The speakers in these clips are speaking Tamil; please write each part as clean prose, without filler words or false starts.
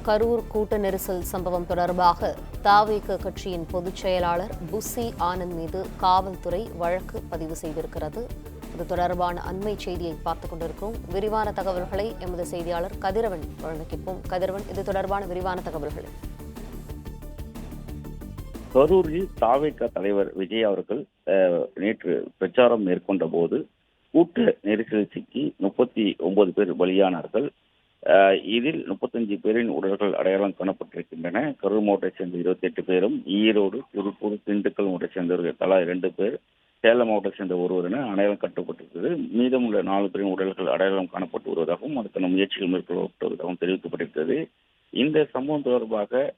கரூர் கூட்ட நெரிசல் சம்பவம் தொடர்பாக தவிக கட்சியின் பொதுச் செயலாளர் புஸ்ஸி ஆனந்த் மீது காவல்துறை வழக்கு பதிவு செய்திருக்கிறது. இது தொடர்பான அண்மை செய்தியை பார்த்துக் கொண்டிருக்கிறோம். விரிவான தகவல்களை எமது செய்தியாளர் கதிரவன் வழங்கிப்போம். கதிரவன், இது தொடர்பான விரிவான தகவல்கள். கரூரில் தவிக தலைவர் விஜய் அவர்கள் நேற்று பிரச்சாரம் மேற்கொண்ட போது கூட்ட நெரிசலில் சிக்கி 39 பேர் பலியானார்கள். இதில் 35 பேரின் உடல்கள் அடையாளம் காணப்பட்டிருக்கின்றன. கரூர் மாவட்டத்தைச் சேர்ந்த 28 பேரும், ஈரோடு, திருப்பூர், திண்டுக்கல் மாவட்டத்தைச் சேர்ந்தவர்கள் தலா 2 பேர், சேலம் மாவட்டத்தைச் சேர்ந்த ஒருவர் என அடையாளம் கட்டப்பட்டிருக்கிறது. மீதமுள்ள 4 பேரின் உடல்கள் அடையாளம் காணப்பட்டு வருவதாகவும் அதுக்கான முயற்சிகள் மேற்கொள்ளப்பட்டு வருவதாகவும் தெரிவிக்கப்பட்டிருக்கிறது. இந்த சம்பவம் தொடர்பாக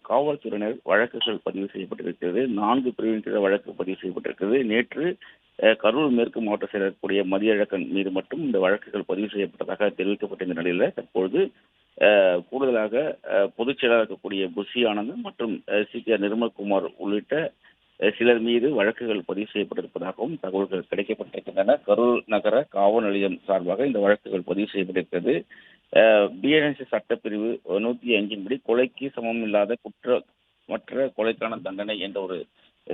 காவல்துறையினர் வழக்குகள் பதிவு செய்யப்பட்டிருக்கிறது. 4 பிரிவின் கீழ் வழக்கு பதிவு செய்யப்பட்டிருக்கிறது. நேற்று கரூர் மேற்கு மாவட்ட செயலர் மதியழகன் மீது மட்டும் இந்த வழக்குகள் பதிவு செய்யப்பட்டதாக தெரிவிக்கப்பட்ட நிலையில் தற்பொழுது கூடுதலாக பொதுச் செயலாளர் இருக்கக்கூடிய புஸ்ஸி ஆனந்த் மற்றும் CPR நிர்மல்குமார் உள்ளிட்ட சிலர் மீது வழக்குகள் பதிவு செய்யப்பட்டிருப்பதாகவும் தகவல்கள் கிடைக்கப்பட்டிருக்கின்றன. கரூர் நகர காவல் நிலையம் சார்பாக இந்த வழக்குகள் பதிவு செய்யப்பட்டிருக்கிறது. BNS சட்டப்பிரிவு 105 படி கொலைக்கு சமம் இல்லாத குற்றமற்ற கொலைக்கான தண்டனை என்ற ஒரு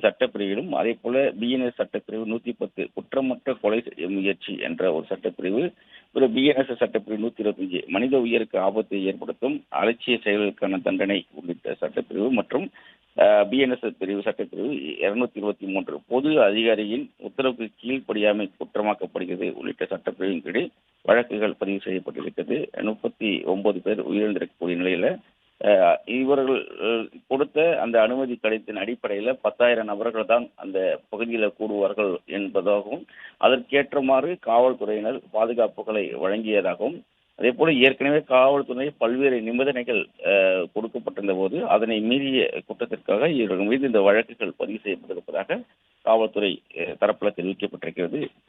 சட்டப்பிரிவிலும், அதே போல BNS சட்டப்பிரிவு 110 குற்றமற்ற கொலை முயற்சி என்ற ஒரு சட்டப்பிரிவு, ஒரு BNS சட்டப்பிரிவு 125 மனித உயிருக்கு ஆபத்தை ஏற்படுத்தும் அலட்சிய செயல்களுக்கான தண்டனை உள்ளிட்ட சட்டப்பிரிவு மற்றும் BNS பிரிவு சட்டப்பிரிவு 223 பொது அதிகாரியின் உத்தரவுக்கு கீழ்ப்படியாமை குற்றமாக்கப்படுகிறது உள்ளிட்ட சட்டப்பிரிவின் கீழ் வழக்குகள் பதிவு செய்யப்பட்டிருக்கிறது. 39 பேர் உயிரிழந்திருக்கக்கூடிய நிலையில இவர்கள் கொடுத்த அந்த அனுமதி கடிதத்தின் அடிப்படையில் 10,000 நபர்கள் தான் அந்த பகுதியில் கூடுவார்கள் என்பதாகவும், அதற்கேற்றமாறு காவல்துறையினர் பாதுகாப்புகளை வழங்கியதாகவும், அதே போல ஏற்கனவே காவல்துறை பல்வேறு நிபந்தனைகள் கொடுக்கப்பட்டிருந்த போது அதனை மீறிய குற்றத்திற்காக இவர்கள் மீது இந்த வழக்குகள் பதிவு செய்யப்பட்டிருப்பதாக காவல்துறை தரப்பில் தெரிவிக்கப்பட்டிருக்கிறது.